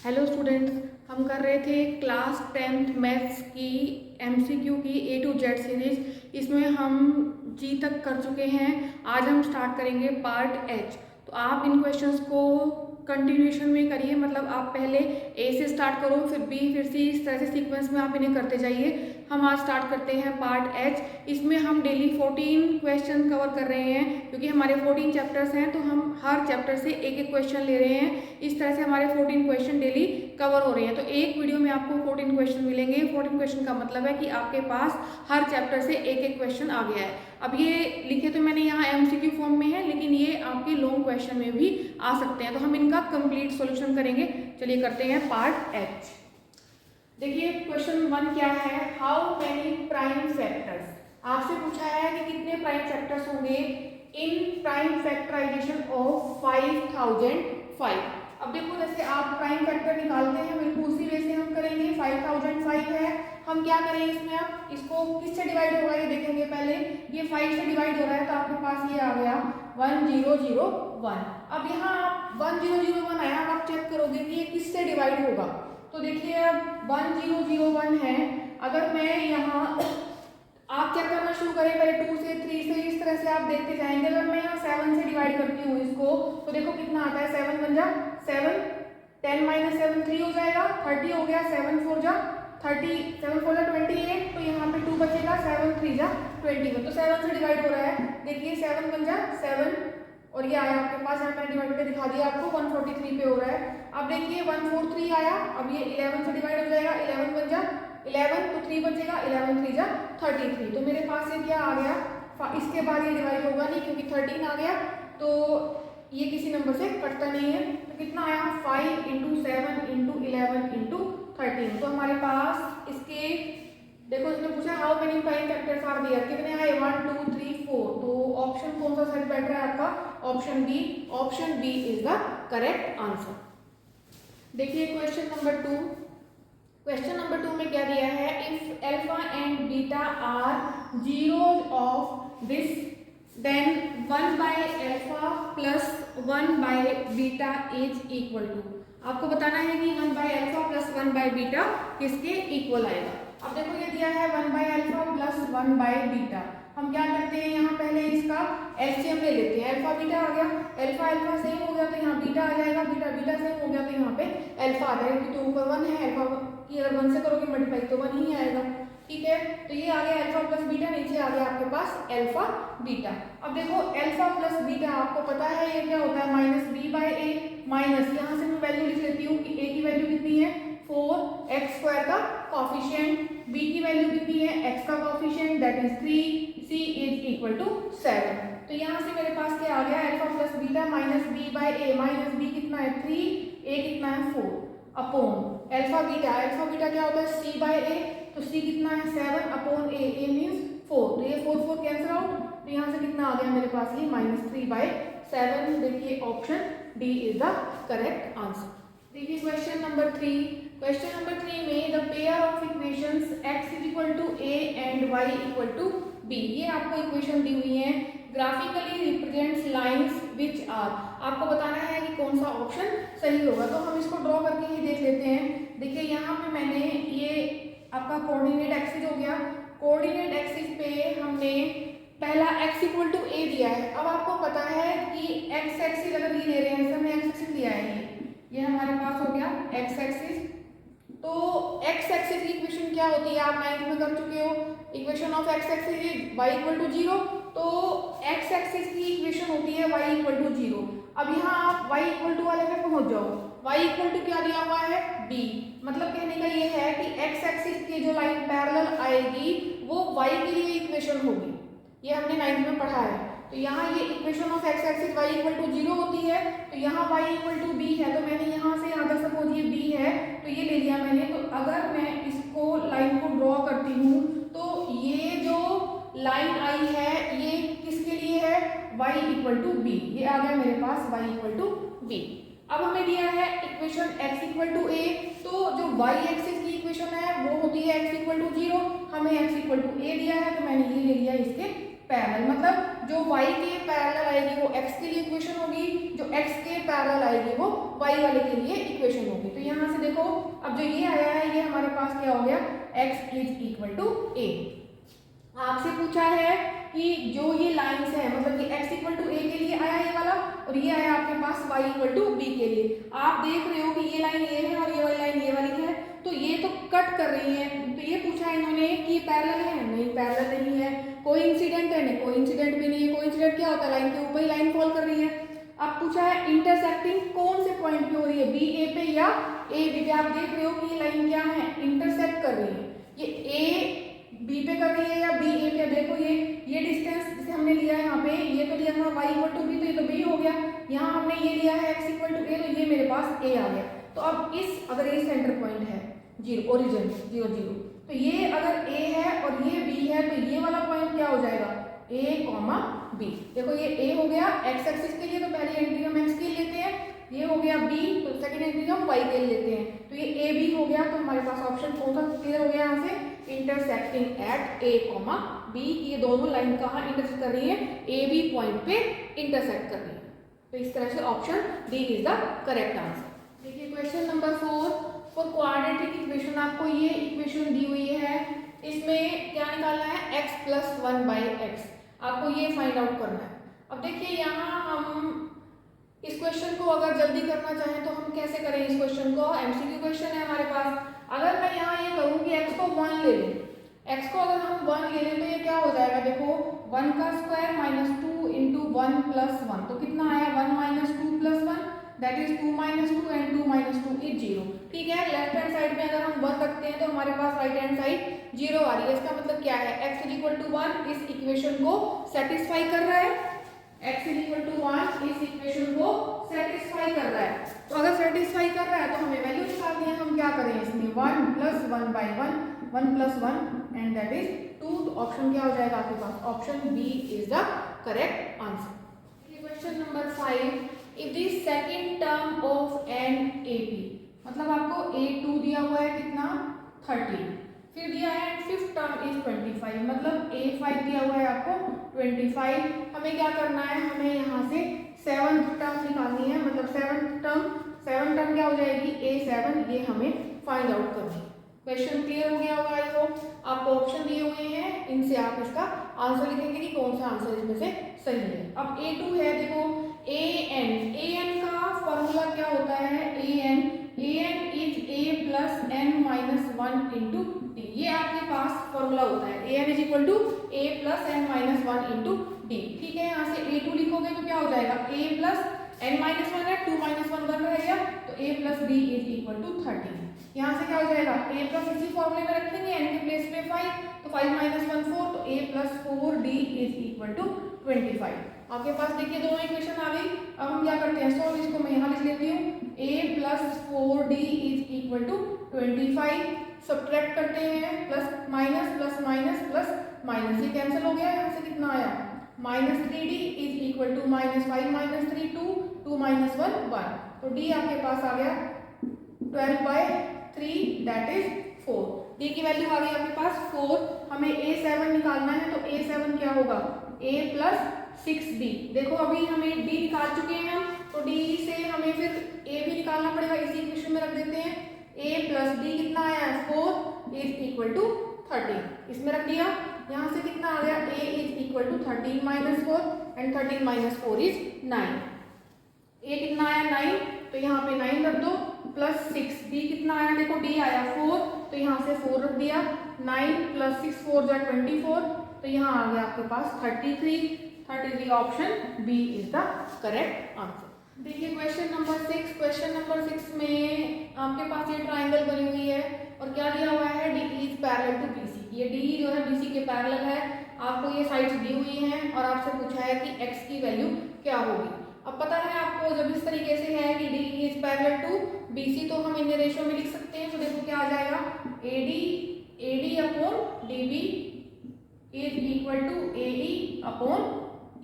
Hello students, हम कर रहे थे क्लास 10th मैथ्स की एमसीक्यू की A to Z सीरीज। इसमें हम जी तक कर चुके हैं। आज हम स्टार्ट करेंगे पार्ट H। तो आप इन क्वेश्चंस को कंटिन्यूएशन में करिए, मतलब आप पहले A से स्टार्ट करो, फिर B, फिर C, इस तरह से सीक्वेंस में आप इन्हें करते जाइए। हम आज स्टार्ट करते हैं पार्ट H। इसमें हम डेली 14 क्वेश्चन कवर कर रहे हैं, क्योंकि हमारे 14 चैप्टर्स हैं, तो हम हर चैप्टर से एक एक क्वेश्चन ले रहे हैं। इस तरह से हमारे 14 क्वेश्चन डेली कवर हो रहे हैं। तो एक वीडियो में आपको 14 क्वेश्चन मिलेंगे। 14 क्वेश्चन का मतलब है कि आपके पास हर चैप्टर से एक एक क्वेश्चन आ गया है। अब ये लिखे तो मैंने यहाँ एमसीक्यू फॉर्म में है, लेकिन ये आपके लॉन्ग क्वेश्चन में भी आ सकते हैं। तो हम इनका कंप्लीट सॉल्यूशन करेंगे। चलिए करते हैं पार्ट H। देखिए क्वेश्चन 1 क्या है, हाउ मेनी प्राइम फैक्टर्स। आपसे पूछा है कि कितने प्राइम फैक्टर्स होंगे इन प्राइम फैक्टराइजेशन ऑफ 5005। अब देखो, जैसे आप प्राइम फैक्टर निकालते हैं, बिल्कुल उसी वे से हम करेंगे। 5005 है, हम क्या करेंगे इसमें, आप इसको किससे डिवाइड होगा ये देखेंगे। पहले ये 5 से डिवाइड हो रहा है, तो आपके पास ये आ गया 1001। अब यहाँ आप 1001 आया, अब आप चेक करोगे कि ये किससे डिवाइड होगा। तो देखिए अब 1001 है, अगर मैं यहाँ आप चेक करना शुरू करें पहले 2 से 3 से, इस तरह से आप देखते जाएंगे। अगर मैं यहाँ 7 से डिवाइड करती हूँ इसको, तो देखो कितना आता है। 7 बन जा 7, 10 माइनस 7 3 हो जाएगा, 30 हो गया। 7 4 जा 30, 7 4 जा 28, तो यहाँ पे 2 बचेगा। 7 3 जा 21, तो 7 से डिवाइड हो रहा है। देखिए 7 बन जा 7, और ये आया आपके पास, यहाँ मैंने डिवाइड करके दिखा दिया आपको, 143 पे हो रहा है। अब देखिए 143 आया, अब ये 11 से डिवाइड हो जाएगा। 11 बन जा 11, तो 3 बचेगा। 11 3 जा 33, तो मेरे पास ये क्या आ गया। इसके बाद ये डिवाइड होगा नहीं, क्योंकि 13 आ गया, तो ये किसी नंबर से कटता नहीं है। तो कितना आया, 5 × 7 × 11 × 13। तो हमारे पास इसके देखो, इसने पूछा how many prime factors are there, कितने आए 1 2 3 4। तो ऑप्शन कौन सा सेट बैठ रहा है आपका, option B. Option B is the correct answer. देखिए क्वेश्चन नंबर 2। क्वेश्चन नंबर 2 में क्या दिया है, if alpha and beta are zeros of this then 1 by alpha plus 1 by beta is equal to. आपको बताना है कि 1 by alpha plus 1 by beta किसके इक्वल आएगा। अब देखो ये दिया है 1 by alpha plus 1 by beta. हम क्या करते हैं, यहाँ पहले इसका एलसीएम ले लेते हैं। अल्फा बीटा आ गया, अल्फा अल्फा सेम हो गया, तो यहाँ बीटा आ जाएगा। बीटा बीटा सेम हो गया, तो यहाँ पे अल्फा आ जाएगा, क्योंकि ऊपर 1 है। अल्फा की अगर 1 से करोगे मल्टीप्लाई तो 1 ही आएगा। ठीक है, तो ये आ गया अल्फा प्लस बीटा, नीचे आ गया आपके पास अल्फा बीटा। अब देखो अल्फा प्लस बीटा आपको पता है ये क्या होता है, minus B by A. Minus यहाँ से मैं वैल्यू लिख लेती हूँ कि ए की वैल्यू कितनी है 4, एक्स स्क्वायर का कॉफिशिएंट, बी की वैल्यू कितनी है एक्स का coefficient that is 3, C is equal to 7। तो यहाँ से मेरे पास क्या आ गया, alpha plus beta minus B by A. Minus B कितना है 3, ए कितना है 4 upon alpha beta. Alpha beta क्या होता है सी बाय ए, तो सी कितना है 7 अपॉन ए। ए मीन्स 4, तो ये 4 4 कैंसिल आउट, तो यहाँ से कितना आ गया मेरे पास ये -3/7। देखिए option D is the correct answer. देखिए क्वेश्चन नंबर 3। क्वेश्चन नंबर 3 में the pair of equations x is equal to a and y equal to b। ये आपको इक्वेशन दी हुई है, graphically represents lines which are. आपको बताना है कि कौन सा ऑप्शन सही होगा। तो हम इसको ड्रॉ करके ही देख लेते हैं। देखिए यहाँ पे मैंने ये आपका कोऑर्डिनेट एक्सिस हो गया। कोऑर्डिनेट एक्सिस पे हमने पहला x इक्वल टू a दिया है। अब आपको पता है कि x एक्सिस अगर ये ले रहे हैं, हमने x एक्सिस लिया है, ये हमारे पास हो गया x एक्सिस। तो x एक्सिस की इक्वेशन क्या होती है, आप 9th में कर चुके हो। Equation of x axis is y equal to 0। तो x एक्सिस की इक्वेशन होती है y इक्वल टू 0। अब यहाँ आप y इक्वल टू वाले पे पहुंच जाओ। y इक्वल टू क्या दिया हुआ है b, मतलब कहने का ये है कि x एक्सिस की जो लाइन पैरेलल आएगी वो y के लिए इक्वेशन होगी। ये हमने 9th में पढ़ा है। तो यहाँ ये equation of x axis y equal to 0 होती है, तो यहाँ y इक्वल टू b है। तो मैंने यहाँ से अगर सपोज ये b है तो ये ले लिया मैंने। तो अगर मैं इसको लाइन को ड्रॉ करती हूँ, तो ये जो लाइन आई है ये किसके लिए है, y इक्वल टू b। ये आ गया मेरे पास y इक्वल टू b। अब हमें दिया है equation x equal to a, तो जो y एक्सिस की इक्वेशन है वो होती है x इक्वल टू 0। हमें x इक्वल टू a दिया है, तो मैंने ये ले लिया इसके पैरेलल। मतलब जो y के पैरेलल आएगी वो x के लिए इक्वेशन होगी, जो x के पैरेलल आएगी वो y वाले के लिए इक्वेशन होगी। तो यहाँ से देखो अब जो ये आया है ये हमारे पास क्या हो गया, x is equal to a। आपसे पूछा है कि जो ये लाइंस है मतलब कि x इक्वल टू a के लिए आया ये वाला और ये आया आपके पास y इक्वल टू b के लिए। आप देख रहे हो कि ये लाइन ये है और ये वाली लाइन ये वाली है, तो ये तो कट कर रही है। तो ये पूछा है इन्होंने कि पैरेलल है, नहीं पैरेलल नहीं है। कोई इंसिडेंट है, नहीं कोई इंसिडेंट भी नहीं है। कोई इंसिडेंट क्या होता है, लाइन के ऊपर ही लाइन फॉल कर रही है। अब पूछा है इंटरसेक्टिंग कौन से पॉइंट पे हो रही है, बी ए पे या ए बी पे। आप देख रहे हो कि ये लाइन क्या है, इंटरसेक्ट कर रही है। ये ए बी पे कर रही है या बी ए पे। देखो ये डिस्टेंस जिसे हमने लिया है यहाँ पे, ये तो लिया था y इक्वल टू बी, तो ये तो b हो गया। यहाँ हमने ये लिया है x इक्वल टू a, तो ये मेरे पास a आ गया। तो अब इस अगर ये सेंटर पॉइंट है 0 ओरिजिन 0 0, तो ये अगर a है और ये b है, तो ये वाला पॉइंट क्या हो जाएगा, a, b। देखो ये a हो गया x एक्सिस के लिए, तो पहली एंट्री हम x के लिए लेते हैं। ये हो गया b, तो सेकंड एंट्री हम y के लिए लेते हैं। तो ये a b हो गया। तो हमारे पास ऑप्शन कौन सा क्लियर हो गया यहाँ से, इंटरसेक्टिंग एट a, b। ये दोनों लाइन कहाँ इंटरसेक्ट कर रही है, a b पॉइंट पे इंटरसेक्ट कर रही है। तो इस तरह से option D is the correct answer. देखिए question number 4, for quadratic equation आपको ये इक्वेशन दी हुई है, इसमें क्या निकालना है, x प्लस 1/x। आपको ये फाइंड आउट करना है। अब देखिए यहाँ हम इस क्वेश्चन को अगर जल्दी करना चाहें तो हम कैसे करें इस क्वेश्चन को, एमसीक्यू क्वेश्चन है हमारे पास। अगर मैं यहाँ ये कहूँ कि x को 1 ले लें, x को अगर हम 1 ले लें तो ये क्या हो जाएगा, देखो 1 का स्क्वायर माइनस 2 इंटू 1 प्लस 1, तो कितना आया 1 minus 2 plus 1, that is 2 minus 2 and 2 minus 2 is 0। ठीक है, लेफ्ट हैंड साइड में अगर हम 1 रखते हैं तो हमारे पास राइट हैंड साइड 0 आ रही है। इसका मतलब क्या है, x इज इक्वल टू 1 इस इक्वेशन को सेटिस्फाई कर रहा है, x इज इक्वल टू 1 इस इक्वेशन को सेटिस्फाई कर रहा है। तो अगर सेटिस्फाई कर रहा है तो हमें वैल्यू निकालनी है। हम क्या करें इसमें, 1 plus 1/1, 1 plus 1 and that is 2। तो ऑप्शन क्या हो जाएगा आपके पास, option B is the correct answer. Question number 5, if the second term of an A P, मतलब आपको a2 दिया हुआ है कितना 30, फिर दिया है फिफ्थ टर्म इज 25, मतलब a5 दिया हुआ है आपको 25। हमें क्या करना है, हमें यहाँ से सेवंथ टर्म निकालनी है, मतलब सेवंथ टर्म क्या हो जाएगी a7, ये हमें फाइंड आउट करनी है। क्वेश्चन क्लियर हो गया होगा, आई होप। आपको ऑप्शन दिए हुए हैं, इनसे आप इसका आंसर लिखेंगे कि कौन सा आंसर इसमें से सही है। अब a2 है, देखो an का फॉर्मूला क्या होता है, an is a plus n minus 1 into D. ये आपके पास फॉर्मूला होता है, an is equal to a plus n minus 1 into D. ठीक है, यहाँ से a2 लिखोगे तो क्या हो जाएगा, a प्लस n माइनस 1 है, 2 माइनस 1 1 रहेगा, तो a plus b is equal to 30। यहाँ से क्या हो जाएगा, a प्लस इसी फॉर्मूले में रखेंगे, n के प्लेस पे 5, तो 5 माइनस 1 4, तो a plus 4d is equal to 25। आपके पास देखिए दोनों इक्वेशन आ गई। अब हम क्या करते हैं, सॉल्व इसको मैं यहाँ लिख लेती हूँ, a plus 4d is equal to 25। Subtract करते हैं, plus minus plus minus plus minus, ये कैंसिल हो गया। यहाँ से कितना आया, minus 3d is equal to minus 5 minus 3 2, 2 minus 1 1, तो d आपके पास आ गया 12/3 दैट इज 4। d की वैल्यू आ गई आपके पास 4। हमें a7 निकालना है, तो a7 क्या होगा, a प्लस 6d। देखो अभी हमें d निकाल चुके हैं हम, तो d से हमें फिर a भी निकालना पड़ेगा, इसी इक्वेशन में रख देते हैं। a प्लस d कितना आया, 4 इज इक्वल टू 13, इसमें रख दिया। यहाँ से कितना आ गया, a is equal to 13 minus 4 and 13 minus 4 is 9। a कितना आया 9, तो यहाँ पे 9 रख दो, प्लस 6। d कितना आया, देखो d आया 4, तो यहाँ से 4 रख दिया। 9 प्लस 6 4 जा 24, तो यहाँ आ गया आपके पास 33 option B is the correct answer. देखिए क्वेश्चन नंबर 6, क्वेश्चन नंबर 6 में आपके पास ये ट्राइंगल बनी हुई है और क्या दिया हुआ है, D is parallel to BC. ये डी जो है बीसी के पैरेलल है। आपको ये साइड्स दी हुई हैं और आपसे पूछा है कि एक्स की वैल्यू क्या होगी। अब पता है आपको, जब इस तरीके से है कि D is parallel to BC, तो हम इन रेशियो में लिख सकते हैं। तो देखो क्या आ जाएगा, AD upon DB is equal to AE upon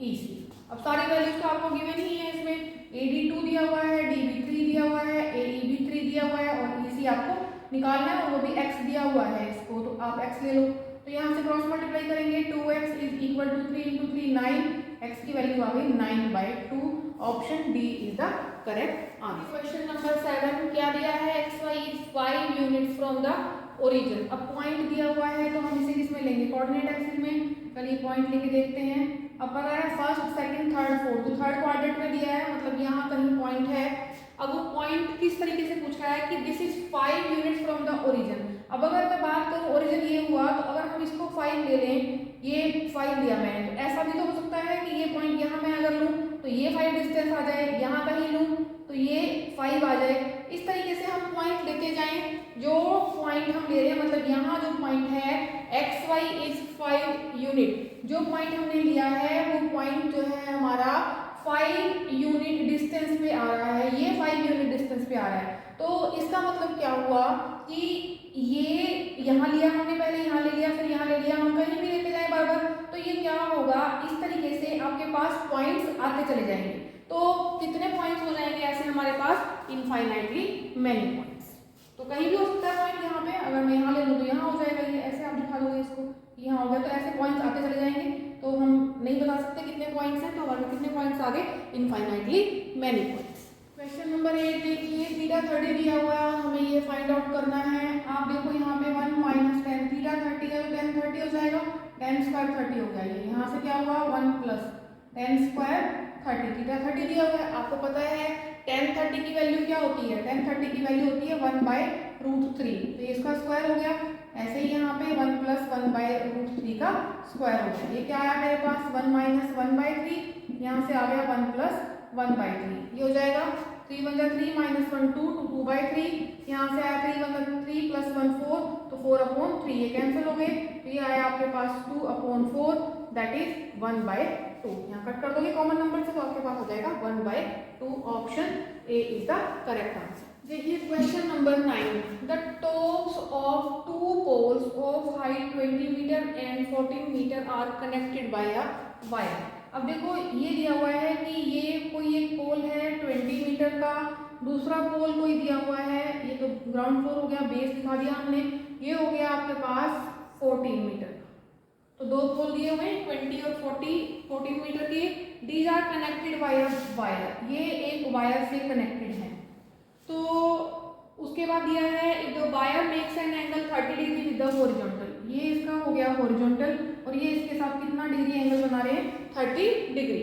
EC। अब सारी वैल्यूज तो आपको गिवन ही है, इसमें AD 2 दिया हुआ है, DB 3 दिया हुआ है, AE भी 3 दिया हुआ है और EC आपको निकालना है और वो भी x दिया हुआ है इसको, तो आप x ले लो। तो यहाँ से क्रॉस मल्टीप्लाई करेंगे, 2x is equal to 3 into 3 9, x की वैल्यू आ गई 9/2। Option D is the correct answer. Question number 7 क्या दिया है, X Y is 5 units from the origin. अब पॉइंट दिया हुआ है तो हम इसे किसमें लेंगे, कोऑर्डिनेट एक्सिस में। चलिए पॉइंट लेके देखते हैं। अब पता है फर्स्ट सेकंड थर्ड फोर्थ, तो थर्ड क्वाड्रेंट में दिया है, मतलब यहाँ कहीं पॉइंट है। अब वो पॉइंट किस तरीके से पूछ रहा है कि this is 5 units from the origin. अब अगर मैं बात करूँ ओरिजिन ये हुआ, तो अगर हम इसको 5 ले लें, ये 5 लिया मैंने, तो ऐसा भी तो हो सकता है कि ये पॉइंट यहाँ मैं अगर लूँ तो ये 5 डिस्टेंस आ जाए, यहाँ कहीं लूँ तो ये 5 आ जाए। इस तरीके से हम पॉइंट लेते जाएं। जो पॉइंट हम ले रहे हैं, मतलब यहाँ जो पॉइंट है एक्स वाई इज 5 यूनिट, जो पॉइंट हमने लिया है वो पॉइंट जो है हमारा 5 यूनिट डिस्टेंस पे आ रहा है, ये 5 यूनिट डिस्टेंस पे आ रहा है। तो इसका मतलब क्या हुआ कि ये यहाँ लिया हमने, पहले यहाँ ले लिया, फिर यहाँ ले लिया, हम कहीं भी लेते जाए बार बार, तो ये क्या होगा, इस तरीके से आपके पास पॉइंट्स आते चले जाएंगे। तो कितने पॉइंट्स हो जाएंगे ऐसे हमारे पास, इनफाइनाइटली मैनी पॉइंट्स। तो कहीं भी हो सकता है पॉइंट, यहाँ पे अगर मैं यहाँ ले लूँ तो यहाँ हो जाएगा, ये ऐसे आप दिखा दोगे इसको, यहाँ हो गया, तो ऐसे पॉइंट्स आते चले जाएंगे। तो हम नहीं बता सकते कितने पॉइंट्स हैं, तो हमारे कितने पॉइंट्स आ गए, infinitely many points. Question number 8 देखिए, थीटा 30 दिया हुआ है, हमें ये फाइंड आउट करना है। आप देखो यहाँ पे 1 माइनस 10, थीटा 30 है तो 10 30 हो जाएगा, 10 स्क्वायर 30 हो गया। ये यहाँ से क्या हुआ 1 प्लस 10 स्क्वायर 30, थीटा 30 दिया हुआ है। आपको पता है tan 30 की वैल्यू क्या होती है, tan 30 की वैल्यू होती है 1/√3, तो ये इसका स्क्वायर हो गया। ऐसे ही यहाँ पे 1 प्लस 1/√3 का स्क्वायर हो गया। ये क्या आया मेरे पास 1 माइनस 1/3, यहाँ से आ गया 1 प्लस 1/3, ये हो जाएगा 3 1 3 माइनस 1 2 तो 2/3, यहाँ से आया 3 1 3 प्लस 1 4 तो 4/3, ये कैंसिल हो गए, तो ये आया आपके पास 2/4 दैट इज 1/2। यहाँ कट कर दोगे कॉमन नंबर से तो आपके पास हो जाएगा 1/2। Option A is the correct answer. देखिए question number 9, the tops of 2 poles of height 20 metre and 14 metre are connected by a wire. अब देखो ये दिया हुआ है कि ये कोई एक पोल है 20 मीटर का, दूसरा पोल कोई दिया हुआ है, ये तो ग्राउंड फ्लोर हो गया, बेस दिखा दिया हमने, ये हो गया आपके पास 14 मीटर। तो दो पोल दिए हुए 20 और 14 मीटर के, these are connected by a wire, ये एक वायर से कनेक्टेड है। तो उसके बाद दिया है if the wire makes an angle 30 degree with the horizontal, ये इसका हो गया हॉरिजॉन्टल, और ये इसके साथ कितना डिग्री एंगल बना रहे हैं 30 degree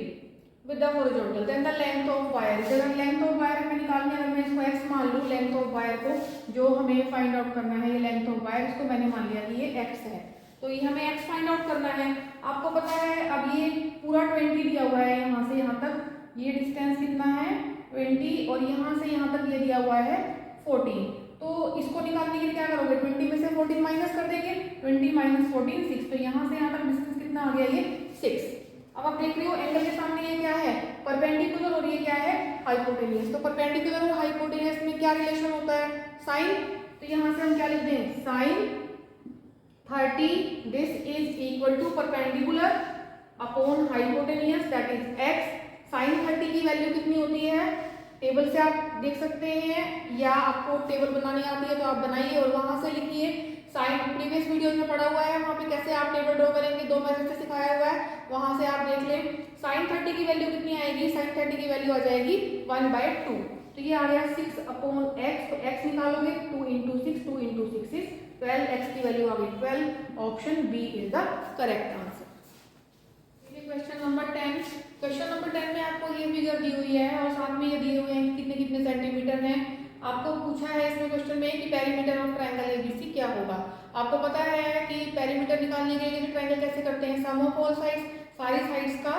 with the horizontal. Then the length of wire, अगर लेंथ ऑफ वायर हमें निकालनी है, अगर मैं इसको x मान लूँ, लेंथ ऑफ वायर को जो हमें फाइंड आउट करना है, ये लेंथ ऑफ वायर, इसको मैंने मान लिया कि ये x है, तो ये हमें x फाइंड आउट करना है। आपको पता है अब ये पूरा 20 दिया हुआ है, यहाँ से यहाँ तक ये डिस्टेंस कितना है 20, और यहाँ से यहाँ तक ये दिया हुआ है 14। तो इसको निकालने के लिए क्या करोगे, 20 में से 14 माइनस कर देंगे, 20 माइनस 14 6, तो यहाँ से यहाँ तक डिस्टेंस कितना आ गया ये 6। अब आप देख रहे हो एंगल के सामने ये क्या है परपेंडिकुलर, और ये क्या है हाइपोटेनियस। तो परपेंडिकुलर और हाइपोटेनियस में क्या रिलेशन होता है साइन, तो यहाँ से हम क्या लिख दें sine 30 this is equal to perpendicular upon hypotenuse that is x। Sine 30 की वैल्यू कितनी होती है, टेबल से आप देख सकते हैं, या आपको टेबल बनानी आती है तो आप बनाइए और वहां से लिखिए। साइन प्रीवियस वीडियो में पढ़ा हुआ है, वहां पे कैसे आप टेबल ड्रॉ करेंगे 2 मेथड से सिखाया हुआ है, वहां से आप देख लें। साइन 30 की वैल्यू कितनी आएगी, साइन 30 की वैल्यू आ जाएगी 1/2, तो ये आ गया 6/x, तो x निकालोगे 2 × 6, 2 × 6 इज 12, x की वैल्यू आ गई 12, option B is the correct answer. Question number 10, question number 10 में आपको ये फिगर दी हुई है और साथ में ये दिए हुए हैं कितने कितने सेंटीमीटर हैं। आपको पूछा है इसमें क्वेश्चन में कि पेरीमीटर ऑफ ट्रायंगल एबीसी क्या होगा। आपको पता है कि पेरीमीटर निकालने के लिए ट्रायंगल कैसे करते हैं, सम ऑफ ऑल साइड्स, सारी साइड्स का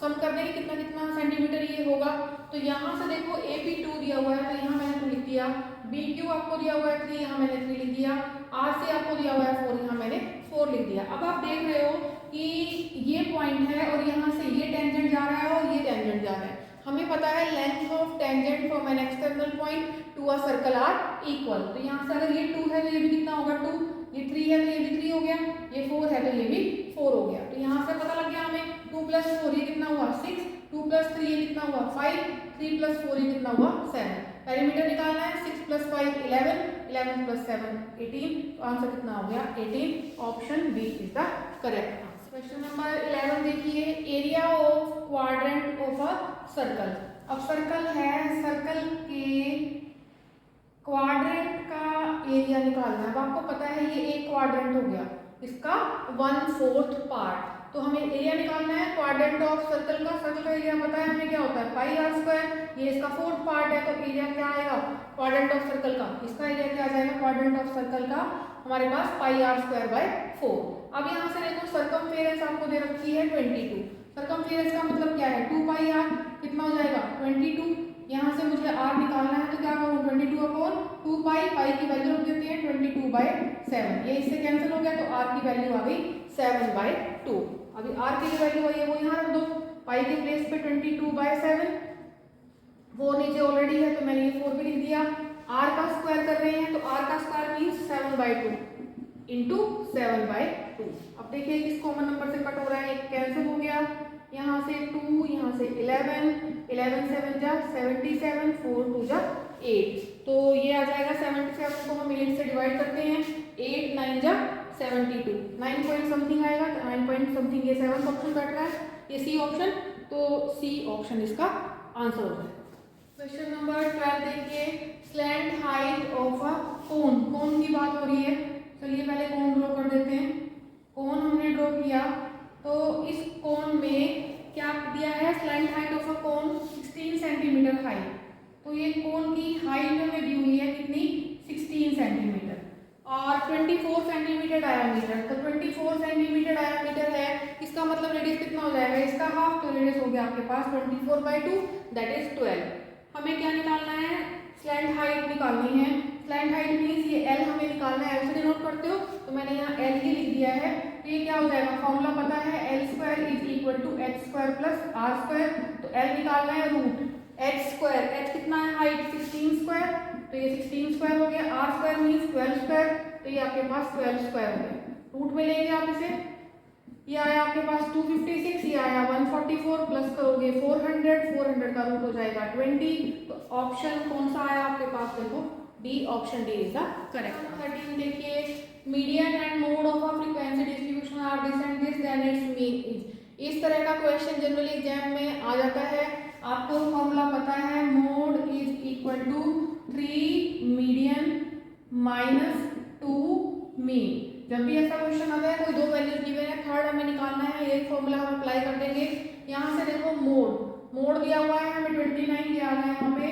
सम कर देंगे कितना कितना सेंटीमीटर ये होगा। तो यहाँ से देखो AP 2 दिया हुआ है, तो यहाँ मैंने 2 लिख दिया, BQ आपको दिया हुआ है 3, यहाँ मैंने 3 लिख दिया, RC आपको दिया हुआ है 4, यहाँ मैंने 4 लिख दिया। अब आप देख रहे हो कि ये पॉइंट है और यहाँ से ये टेंजेंट जा रहा है और ये टेंजेंट जा रहा है। हमें पता है length of tangent from an external point to a circle are equal, तो यहाँ से अगर ये 2 है तो ये भी कितना होगा 2, ये 3 है तो ये भी 3 हो गया, ये 4 है तो ये भी 4 हो गया। तो यहाँ से पता लग गया हमें 2 + 4 ये कितना हुआ 6, 2 + 3 ये कितना हुआ 5, 3 + 4 ये कितना हुआ 7। पेरीमीटर निकालना है 6 + 5 11, 11 + 7 18, तो आंसर कितना हो गया 18, option B is the correct answer. Question number 11 देखिए, area of quadrant of a circle. अब सर्कल है, सर्कल के क्वाड्रेंट का एरिया निकालना है। अब आपको पता है ये एक क्वाड्रेंट हो गया, इसका 1/4 पार्ट। तो हमें एरिया निकालना है क्वाड्रेंट ऑफ सर्कल का। सर्कल का एरिया पता है हमें क्या होता है, पाई आर स्क्वायर। ये इसका 4th पार्ट है, तो एरिया क्या आएगा क्वाड्रेंट ऑफ सर्कल का, इसका एरिया क्या आ जाएगा क्वाड्रेंट ऑफ सर्कल का हमारे पास पाई आर स्क्वायर बाय 4। अब यहाँ से देखो सरकमफेरेंस आपको दे रखी है 22। सरकमफेरेंस का मतलब क्या है 2 पाई आर, कितना हो जाएगा 22। यहाँ से मुझे r निकालना है, तो क्या करूँ 22/2 पाई, पाई की वैल्यू रख देते हैं 22/7। ये इससे कैंसिल हो गया, तो r की वैल्यू आ गई 7/2। अभी r की जो वैल्यू आई है वो यहाँ रख दो, पाई के प्लेस पे 22/7। 4 नीचे ऑलरेडी है तो मैंने ये 4 भी लिख दिया। r का स्क्वायर कर रहे हैं, तो r का स्क्वायर मीन्स 7/2 इंटू 7/2। अब देखिए किस कॉमन नंबर से कट हो रहा है, एक कैंसिल हो गया, यहाँ से 2, यहाँ से 11 7 जा 77, 4 2 जा 8। तो ये आ जाएगा 77 को हम 8 से डिवाइड करते हैं, 8 9 जा 72, 9 पॉइंट समथिंग आएगा, 9 पॉइंट समथिंग। ये 7th ऑप्शन बैठ रहा है, ये सी ऑप्शन, तो सी ऑप्शन इसका आंसर हो जाएगा। क्वेश्चन नंबर 12 देखिए, स्लैंट हाइट ऑफ अ कोन। कोन की बात हो रही है, चलिए पहले कोन ड्रॉ कर देते हैं। कोन हमने ड्रॉ किया, तो इस कोन में क्या दिया है, slant height of a cone 16 centimetre height. तो ये कोन की हाइट हमें दी हुई है कितनी 16 सेंटीमीटर और 24 सेंटीमीटर डायामीटर। तो 24 सेंटीमीटर डायामीटर है, इसका मतलब रेडियस कितना हो जाएगा, इसका हाफ। तो रेडियस हो गया आपके पास 24/2 दैट इज 12। हमें क्या निकालना है, स्लैंट हाइट निकालनी है। स्लैंट हाइट मीन्स ये L हमें निकालना है, L से डिनोट करते हो, तो मैंने यहाँ L ही लिख दिया है। तो ये क्या हो जाएगा, फॉर्मूला पता है L² = h² + r²। तो L निकालना है रूट h², h कितना है हाइट 16², तो ये 16² हो गया, r² मीन्स 12², तो ये आपके पास 12² हो गया। रूट में लेंगे आप इसे, ये आया आपके पास 256, ये आया 144, प्लस करोगे 400, 400 का रूट हो जाएगा 20। तो ऑप्शन कौन सा आया आपके पास, देखो D, option D is the correct. 13 देखिए, median and mode of a frequency distribution are this and this then its mean is. इस तरह का क्वेश्चन जनरली एग्जाम में आ जाता है। आपको फॉर्मूला पता है, mode is equal to 3 median minus 2 mean. जब भी ऐसा क्वेश्चन आता है, कोई दो वैल्यूज गिवन है, थर्ड हमें निकालना है, यही फॉर्मूला हम अप्लाई कर देंगे। यहाँ से देखो मोड दिया हुआ है हमें 29 दिया गया है, यहाँ पे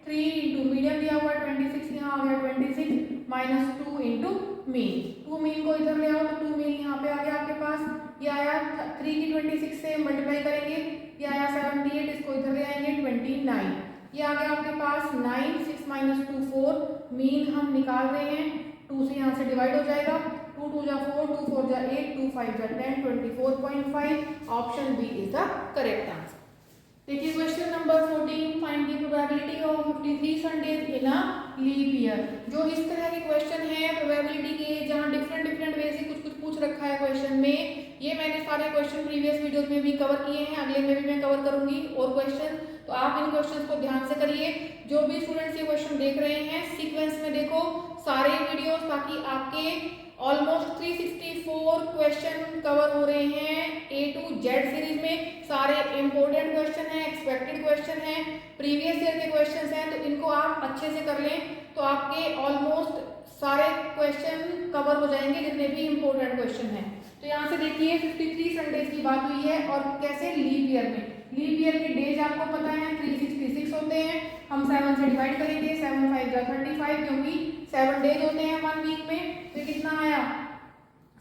3 इंटू मीडियन दिया हुआ है 26, यहाँ आ गया 26 माइनस 2 इंटू मीन। 2 मीन को इधर ले आओ, तो 2 मीन यहाँ पे आ गया आपके पास। ये आया 3 की 26 से मल्टीप्लाई करेंगे, ये आया 78, इसको इधर ले आएंगे 29। ये आ गया आपके पास 9, 6 माइनस 2 4। मीन हम निकाल रहे हैं, 2 से यहाँ से डिवाइड हो जाएगा, 2 2 जा 4, 2 4 जा 8, 2 5 जा 10, 24.5। Option B is the correct answer. देखिए question number 14, find the probability of 53 Sundays in a leap year. जो इस तरह के क्वेश्चन है प्रोबेबिलिटी के, जहाँ डिफरेंट वे से कुछ पूछ रखा है क्वेश्चन में, ये मैंने सारे क्वेश्चन प्रीवियस वीडियोस में भी कवर किए हैं, अगले में भी मैं कवर करूंगी और क्वेश्चन। तो आप इन क्वेश्चन को ध्यान से करिए। जो भी स्टूडेंट्स ये क्वेश्चन देख रहे हैं, सीक्वेंस में देखो सारे वीडियोस, ताकि आपके ऑलमोस्ट 364 क्वेश्चन कवर हो रहे हैं A to Z सीरीज में। सारे इंपॉर्टेंट क्वेश्चन हैं, एक्सपेक्टेड क्वेश्चन हैं, प्रीवियस ईयर के क्वेश्चन हैं, तो इनको आप अच्छे से कर लें, तो आपके ऑलमोस्ट सारे क्वेश्चन कवर हो जाएंगे जितने भी इंपॉर्टेंट क्वेश्चन हैं। तो यहाँ से देखिए 53 संडेज की बात हुई है, और कैसे लीप ईयर में। लीप ईयर के डेज आपको पता है 366 होते हैं, हम 7 से डिवाइड करेंगे, 7 5 जा 35, क्योंकि 7 डेज होते हैं 1 वीक में। तो कितना आया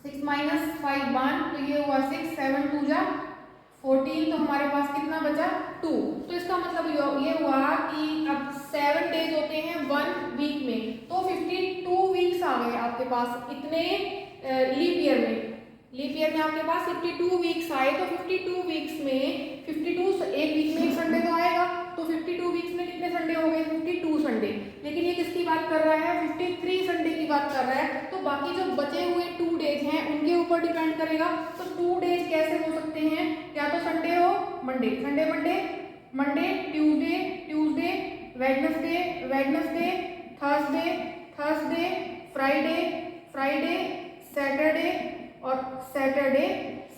6 माइनस 5 1, तो ये हुआ 6, 7 2 जा 14, तो हमारे पास कितना बचा 2। तो इसका मतलब ये हुआ कि अब 7 डेज होते हैं 1 वीक में, तो 52 वीक्स आ गए आपके पास इतने लीप ईयर में। लीप ईयर में आपके पास 52 वीक्स आए, तो 52 वीक्स में 52 एक वीक में एक संडे तो आएगा, तो 52 वीक्स में कितने संडे हो गए 52 संडे। लेकिन ये किसकी बात कर रहा है 53 संडे की बात कर रहा है, तो बाकी जो बचे हुए 2 डेज हैं उनके ऊपर डिपेंड करेगा। तो 2 डेज कैसे हो सकते हैं, या तो संडे हो Monday, Sunday Monday, Tuesday, Wednesday, Thursday, Friday, Saturday और सैटरडे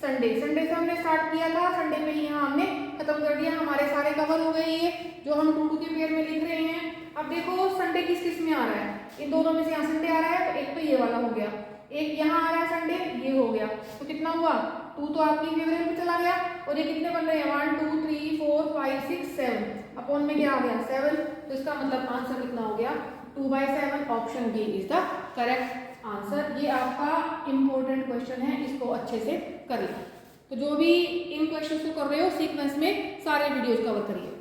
संडे। संडे से हमने स्टार्ट किया था, संडे पे ही यहाँ हमने खत्म कर दिया, हमारे सारे कवर हो गए ये जो हम 2 के पेयर में लिख रहे हैं। अब देखो संडे किस किस में आ रहा है, इन दोनों में से यहाँ संडे आ रहा है, तो एक तो ये वाला हो गया, एक यहाँ आ रहा है संडे, ये हो गया, तो कितना हुआ 2 तो आपकी फेवरेट में चला गया। और ये कितने बन रहे हैं 1 2 3 4 5 6 7 अपॉन में क्या आ गया 7, तो इसका मतलब आंसर कितना हो गया 2/7। Option B is the correct answer. ये आपका इंपॉर्टेंट क्वेश्चन है, इसको अच्छे से करिए। तो जो भी इन क्वेश्चन को कर रहे हो सीक्वेंस में सारे वीडियोज कवर करिए।